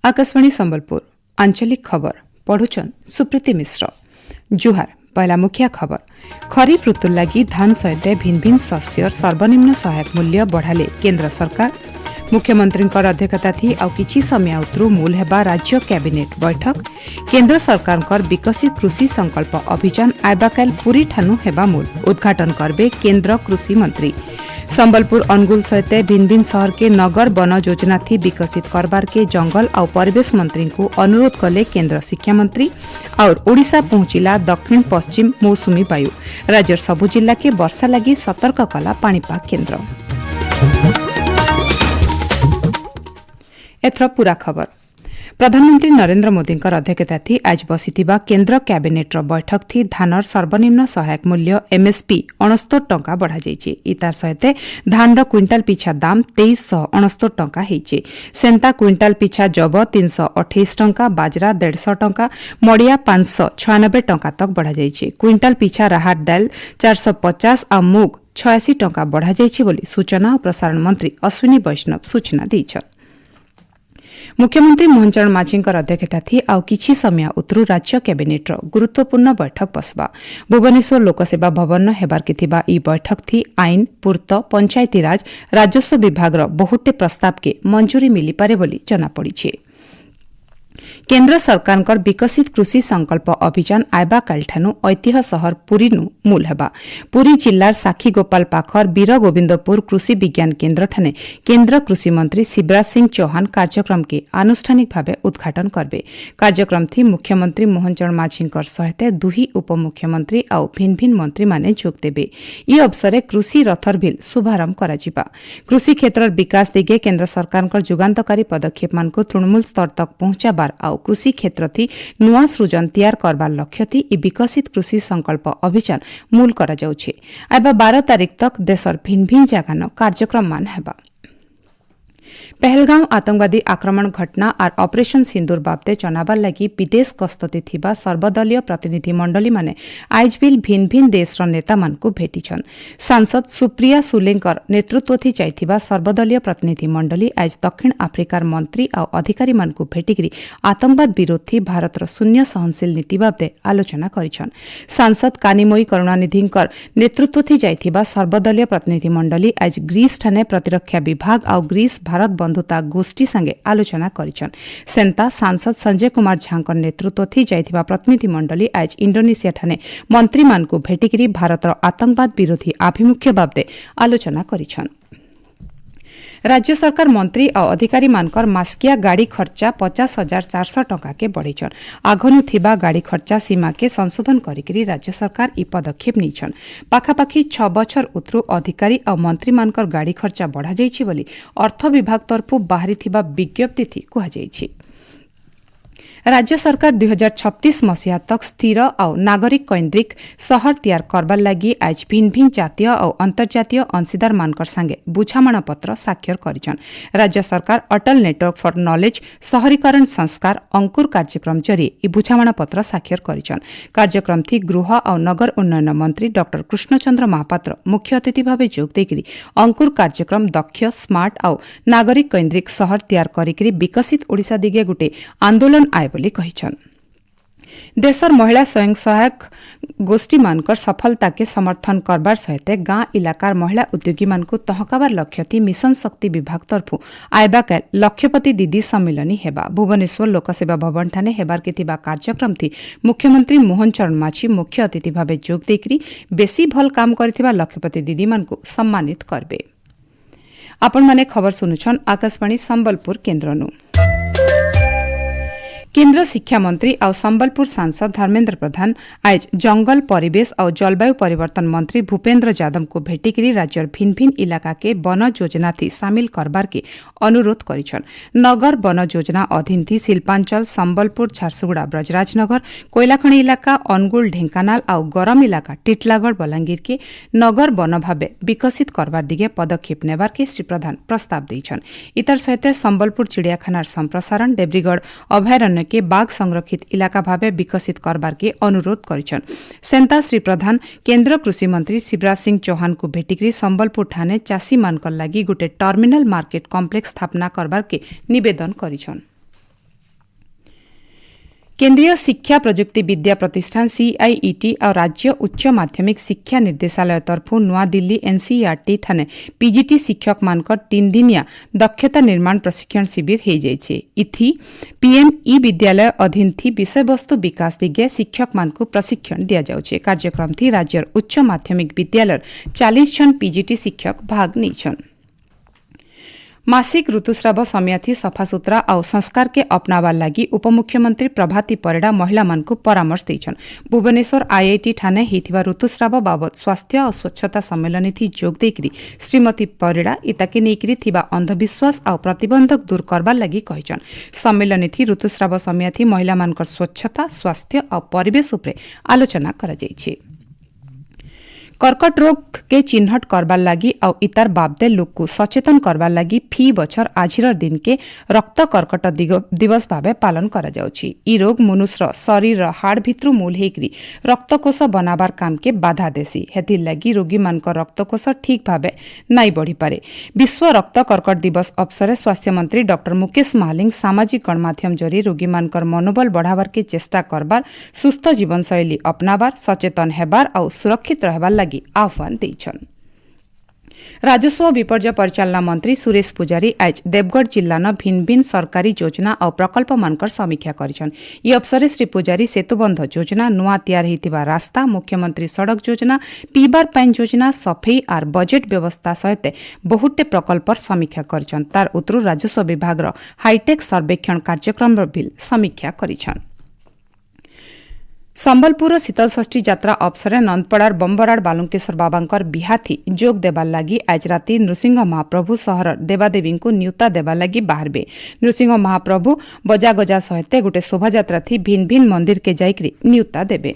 आकाशवाणी संबलपुर आंचलिक खबर पढ़ुचन सुप्रीति मिश्र। जुहार पहला मुख्य खबर। खरीफ ऋतु लगी धान सहित भिन्न भिन्न शस्यर सर्वनिम्न सहायक मूल्य बढ़ाले केन्द्र सरकार। मुख्यमंत्री अध्यक्षता थी आउ किछि समय उतरु मूल हेबा राज्य कैबिनेट बैठक। केन्द्र सरकार विकसित कृषि संकल्प अभियान आइबाकाल पुरी ठानु हेबा मूल उद्घाटन करबे केन्द्र कृषि मंत्री। संबलपुर अनुगुल सहित भिन्न भिन्न शहर के नगर वन योजना थी विकसित करबार के जंगल और परिवेश मंत्री को अनुरोध कले केन्द्र शिक्षा मंत्री। और ओडिशा पहुंचिला दक्षिण पश्चिम मौसुमी वायु। राज्यर सबु जिला के वर्षा लगी सतर्क कला पाणीपाग केन्द्र। एथर पूरा खबर। प्रधानमंत्री नरेंद्र मोदी अध्यक्षता थी आज बसिथिबा केन्द्र कैबिनेट बैठक थी धानर सर्वनिम्न सहायक मूल्य एमएसपी 69 टंका बढ़ा जाइए। इतार सहित धान क्विंटाल पिछा दाम 2369 टंका होइछे। सेंता क्विंटाल पिछा जब 328 टंका, बाजरा 150 टंका, मड़िया 596 टंका तक बढ़ा जाइए। क्विंटाल पिछा राहत दाल 450 और मूग 86 टंका बढ़ा जाइए बोली सूचना और प्रसारण मंत्री अश्विनी वैष्णव सूचना दैछन्। मुख्यमंत्री मोहन चरण माझी अध्यक्षता थी आउ किछि समय उतरु राज्य कैबिनेट गुरुत्वपूर्ण बैठक बसबा। भुवनेश्वर लोकसेवा भवन हेबार के थिबा ई बैठक थी आईन, पूर्त, पंचायती राज, राजस्व विभाग बहुटे प्रस्ताव के मंजूरी मिली पारे बोली जनापड़िछे। केन्द्र सरकार विकसित कृषि संकल्प अभियान आइबा कालठानु ऐतिह्य सहर पुरी मूल हेबा। पुरी जिल्लार साखीगोपाल पाखर वीर गोविंदपुर कृषि विज्ञान केन्द्र ठाने केन्द्र कृषि मंत्री शिवराज सिंह चौहान कार्यक्रम के आनुष्ठानिक भावे उद्घाटन करबे। कार्यक्रम थी मुख्यमंत्री मोहन चरण माझी सहित दुही उपमुख्यमंत्री और भिन्न भिन्न मंत्री माने जोग देबे। ई अवसर कृषि रथर बिल शुभारंभ कराजिबा। कृषि क्षेत्र विकास दिगे केन्द्र सरकार जुगान्तकारी पदक्षेप मानक तृणमूल स्तर तक पहुंचाबार और कृषि क्षेत्र थी नुआ सृजन तैयार करबार लक्ष्य थी ई विकसित कृषि संकल्प अभियान मूल करा जाउछे। आइबा 12 तारीख तक देशर भिन्न भिन्न जगह कार्यक्रम मान हेबा। पहलगांव आतंकवादी आक्रमण घटना और ऑपरेशन सिंदूर बाबते चनाबार लगी विदेश गस्तते थिबा सर्वदलीय प्रतिनिधि मंडली माने आइजबिल भिन्न भिन्न देशर नेता मानकु भेटिछन। सांसद सुप्रिया सुलेंकर नेतृत्व थी जाइथिबा सर्वदलीय प्रतिनिधि मंडली आज दक्षिण आफ्रिकार मंत्री और अधिकारी मानकु भेटिकरी आतंकवाद विरोधी भारतर शून्य सहनशील नीति बाबते आलोचना करिछन। सांसद कानिमोई करुणानिधिंकर नेतृत्व थी जाइथिबा सर्वदलीय प्रतिनिधि मंडली आज ग्रीस ठाने प्रतिरक्षा विभाग और ग्रीस भारत बंधुता गोष्ठी संगे आलोचना करिछन। सेंता सांसद संजय कुमार झांकर नेतृत्व थी जाइथिबा प्रतिनिधि मंडली आज इंडोनेशिया ठाने मंत्री मानकु भेटिकरी भारतर आतंकवाद विरोधी आभिमुख्य बाबते आलोचना करिछन। राज्य सरकार मंत्री और अधिकारी मानकर मास्किया गाड़ी खर्चा 50,400 टंका के बढ़ेछन। आगनु थिबा गाड़ी खर्चा सीमा के संशोधन करिकरी राज्य सरकार ई पदक्षेप नीछन। पाखापाखी 6 बछर उतरु अधिकारी और मंत्री मानकर गाड़ी खर्चा बढ़ा जाइछि बोली अर्थ विभाग तरफु बाहरी थिबा विज्ञप्ति थी कहा जाइछि। राज्य सरकार 2036 मसीहा तक स्थिर और नागरिक केन्द्रिक शहर तैयार करबार लगी आज भिन्न भिन्न जातीय और अंतर्जातीय अंशीदार मानकर संगे बुझामणा पत्र स्वाक्षर करिछन। राज्य सरकार अटल नेटवर्क फॉर नॉलेज शहरीकरण संस्कार अंकुर कार्यक्रम जरिए ई बुझामणा पत्र स्वाक्षर करिछन। कार्यक्रम थी गृह और नगर उन्नयन मंत्री डॉक्टर कृष्णचंद्र महापात्र मुख्य अतिथि भावे जोग देकरी अंकुर कार्यक्रम दक्ष, स्मार्ट और नागरिक केन्द्रिक शहर तैयार करिकरी विकसित ओडिशा दिगे गुटे आंदोलन आए बोली कहिछन। देशर महिला स्वयं सहायक गोष्ठी मानकर सफलता के समर्थन करबार सहित गां इलाकार महिला उद्योगी मानकु तहकाबार लक्ष्य थी मिशन शक्ति विभाग तरफु आइबाकाल लक्ष्यपति दीदी सम्मेलनी हेबा। भुवनेश्वर लोकसेवा भवन ठाने हेबार के थिबा कार्यक्रम थी मुख्यमंत्री मोहन चरण माझी मुख्य अतिथि भावे जोग देकरी बेसी भल काम करथिबा लक्ष्यपति दीदी मानकु सम्मानित करबे। आपण माने खबर सुनुछन आकाशवाणी संबलपुर केन्द्रनु। केन्द्र शिक्षा मंत्री और संबलपुर सांसद धर्मेन्द्र प्रधान आज जंगल, परिवेश और जलवायु परिवर्तन मंत्री भूपेन्द्र यादव को भेटिकरी राज्यर भिन्न भिन्न इलाका के वन योजना थी सामिल करबार के अनुरोध करिछन। नगर वन योजना अधीन थी शिल्पांचल, संबलपुर, झारसुगुड़ा, ब्रजराजनगर, कोयलाखणी इलाका, अनुगुल, ढेंकानाल और गरम इलाका टीटलागढ़, बलांगीर के नगर वन भावे विकसित करबार दिगे पदक्षेप नेबार के श्री प्रधान प्रस्ताव दैछन। इतर सहित संबलपुर चिड़ियाखानार संप्रसारण, देब्रीगढ़ अभयारण्य के बाघ संरक्षित इलाका भावे विकसित करबार के अनुरोध करिछन। सेंता श्री प्रधान केन्द्र कृषि मंत्री शिवराज सिंह चौहान को भेटिकरी संबलपुर ठाने चाषी मानकर लगी गोटे टर्मिनल मार्केट कॉम्प्लेक्स स्थापना करबार के निवेदन करिछन। केन्द्रीय शिक्षा प्रजुक्ति विद्या प्रतिष्ठान सीआईईटी और राज्य उच्च माध्यमिक शिक्षा निर्देशालय तरफु नुआदिल्ली एनसीईआरटी ठाने पीजीटी शिक्षक मानकर 3 दिनिया दक्षता निर्माण प्रशिक्षण शिविर हो जाइए। इथि पीएम ई विद्यालय अधीन थी विषयवस्तु विकास दिगे शिक्षक मान को प्रशिक्षण दिया जाउछे। कार्यक्रम थी राज्य उच्च माध्यमिक विद्यालय 40 जन पीजीटी शिक्षक भाग नैछन। मासिक ऋतुस्राव समय थी सफासुतरा और संस्कार के अपनावार लगी उपमुख्यमंत्री प्रभाती परिड़ा महिला मानकु परामर्श देछन। भुवनेश्वर आईआईटी ठाने हिथिबा ऋतुस्राव बाबत स्वास्थ्य और स्वच्छता सम्मेलन थी जोग देकरी श्रीमती परिड़ा इताके नेकरी थिबा अंधविश्वास और प्रतिबंधक दूर करबार लगी कहिछन। सम्मेलन थी ऋतुस्राव समय थी महिला मानकर स्वच्छता स्वास्थ्य और परिवेश उपरे आलोचना करा जाइछे। कर्कट रोग के चिन्हट करबार लगी और इतार बाबदे लोक को सचेतन करबार लगी फी बछर आजिर दिन के रक्त कर्कट दिवस भावे पालन करा जाउछि। ई रोग मनुष्यर शरीर हाड़ भित्रु मूल हेकरी रक्तकोष बनाबार काम के बाधा देसी। हेथिर लगी रोगी मानकर रक्तकोष ठीक भावे नाई बढ़ी पारे। विश्व रक्त कर्कट दिवस अवसर स्वास्थ्य मंत्री डॉक्टर मुकेश महालिंग सामाजिक गणमाध्यम जरिए रोगी मानकर मनोबल बढ़ावार के चेष्टा करबार सुस्थ जीवनशैली अपनाबार सचेतन हेबार और सुरक्षित रहबार आह्वान देछन। राजस्व विपर्य परिचालना मंत्री सुरेश पुजारी आज देवगढ़ जिल्ला भिन्न भिन्न सरकारी योजना और प्रकल्प मानकर समीक्षा करिछन। ई अवसर श्री पुजारी सेतुबंध योजना नुआ तैयार होइतिबा रास्ता मुख्यमंत्री सड़क योजना पीबार पानी योजना सफेई और बजेट व्यवस्था सहित बहुटे प्रकल्प समीक्षा करिछन। तार उतरु राजस्व विभाग हाईटेक सर्वेक्षण कार्यक्रम भी समीक्षा करिछन। संबलपुर शीतलषष्ठी यात्रा अवसर नंदपड़ार बम्बराड़ बालुकेश्वर बाबांकर बिहाथी जोग देबार लगी आज राति नृसिंह महाप्रभु सहर देवादेवी को न्यूता देबार लगी बाहरबे। नृसिंह महाप्रभु बजागजा सहित गोटे शोभायात्रा थी भिन्न भिन्न मंदिर के जाइकरी न्यूता देबे।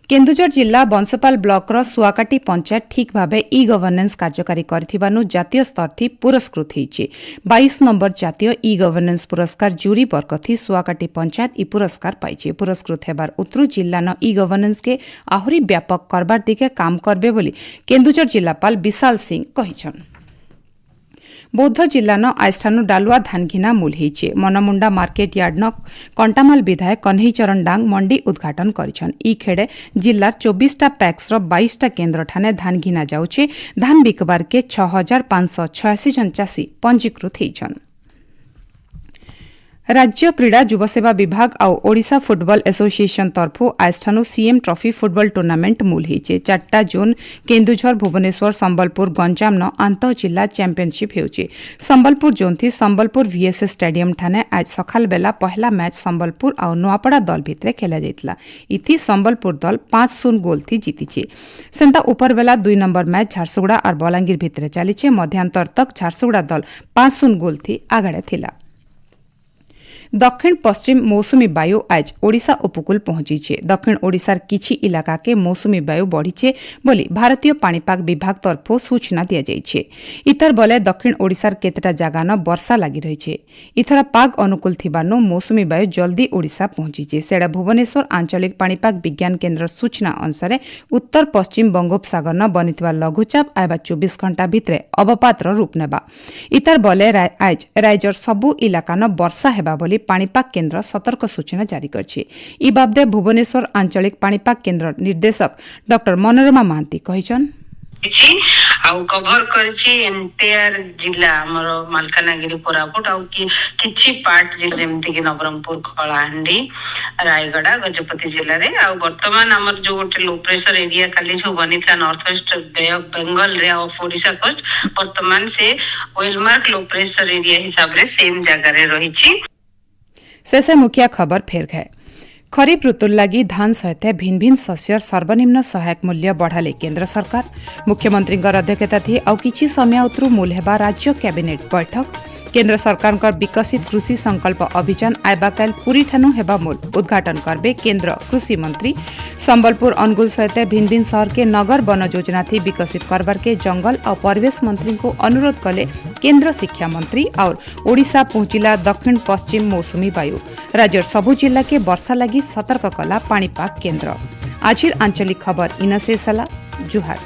केन्दुझर जिला बंशपाल ब्लॉक सुआकाटी पंचायत ठीक भावे ई गवर्नेंस कार्यकारी करथिबानु जातीय स्तर थी पुरस्कृत होइछे। 22 नंबर जातीय ई गवर्नेंस पुरस्कार जूरी वर्ग थी सुआकाटी पंचायत ई पुरस्कार पाइछे। पुरस्कृत हेबार उत्रु जिल्ला ई गवर्नेंस के आहुरी व्यापक करबार दिगे काम करबे बोली केन्दुझर जिल्लापाल विशाल सिंह कहिछन। बौद्ध जिल्ला आइस्थानु डालुआ धान घिना मूल होइछे। मनमुंडा मार्केट यार्ड कंटामाल विधायक कन्हैचरण डांग मंडी उद्घाटन करिछन। ई खेड़े जिल्लार 24टा पैक्स 22टा केन्द्र ठाने धान घिना जाउछे। धान बिकबार के 6586 जन चाषी पंजीकृत होइछन। राज्य क्रीड़ा युवसेवा विभाग और ओडिशा फुटबॉल एसोसिएशन तरफु आइस्थानु सीएम ट्रॉफी फुटबॉल टूर्नामेंट मूल होइछे। 4टा जोन केन्दुझर भुवनेश्वर संबलपुर गंजाम आंतः जिला चैंपियनशिप हेउछे। संबलपुर जोन थी संबलपुर वीएसएस स्टेडियम ठाने आज सकाल बेला पहला मैच संबलपुर और नुआपड़ा दल भितरे खेला जाइतला। इथि संबलपुर दल 5-0 गोल थी जीतिछे। सेंता ऊपर बेला 2 नंबर मैच झारसुगुड़ा और बलांगीर भितरे चलीछे। मध्यांतर तक झारसुगुड़ा दल 5-0 गोल थी आगाड़े थिला। दक्षिण पश्चिम मौसुमी वायु आज ओडिशा उपकूल पहुंची। दक्षिण ओडिशार किछि इलाका के मौसुमी वायु बढ़ीचे बोली भारतीय पाणीपाग विभाग तरफ सूचना दिया जाइछे। इतर बले दक्षिण ओडिशार केतेटा जगान वर्षा लगी रहिछे। इथर पाग अनुकूल थिबानो मौसुमी वायु जल्दी ओडिशा पहुंची। सेडा भुवनेश्वर आंचलिक पाणीपाग विज्ञान केन्द्र सूचना अनुसार उत्तर पश्चिम बंगोपसागर न बनिथिबा लघुचाप आइबा 24 घंटा भितरे अवपातर रूप नेबा। इतर बले आज राज्यर सबु इलाका न वर्षा हेबा बोली पाणीपाग केन्द्र सतर्क सूचना जारी करछि। ई बाबदे भुवनेश्वर आंचलिक पाणीपाग केन्द्र निर्देशक डॉक्टर मनोरमा महांती कहिछन। कभर करछि एंटायर जिला हमर मालकानगिरी कोरापुट आउ किछि पार्ट जेमति कि नवरंगपुर कलाहांडी रायगड़ा गजपति जिल्ला रे आउ वर्तमान हमर जो गोटे लो प्रेशर एरिया काली जो बनिथा north west bay of Bengal रे ऑफ ओडिशा कोस्ट वर्तमान से वेलमार्क लो प्रेशर एरिया हिसाब रे सेम जगह रे रहिछि। शेषे मुखिया खबर फेर गए। खरीफ ऋतु लगी धान सहित भिन्न भिन्न शस्यर सर्वनिम्न सहायक मूल्य बढ़ाले केन्द्र सरकार। मुख्यमंत्री अध्यक्षता थी और किछि समय उतरु मूल हेबा राज्य कैबिनेट बैठक। केन्द्र सरकार विकसित कृषि संकल्प अभियान आइबा काल पुरी ठानु हेबा मूल उद्घाटन करबे केन्द्र कृषि मंत्री। संबलपुर अनुगुल सहित भिन्न भिन्न शहर के नगर वन योजना थी विकसित करबार के जंगल और परिवेश मंत्री को अनुरोध कले केन्द्र शिक्षा मंत्री। और ओडिशा पहुंचिला दक्षिण पश्चिम मौसुमी वायु। राज्यर सबु जिला के वर्षा लगी सतर्क कला पाणीपाग केन्द्र। आजिर आंचलिक खबर इना शेष होला। जुहार।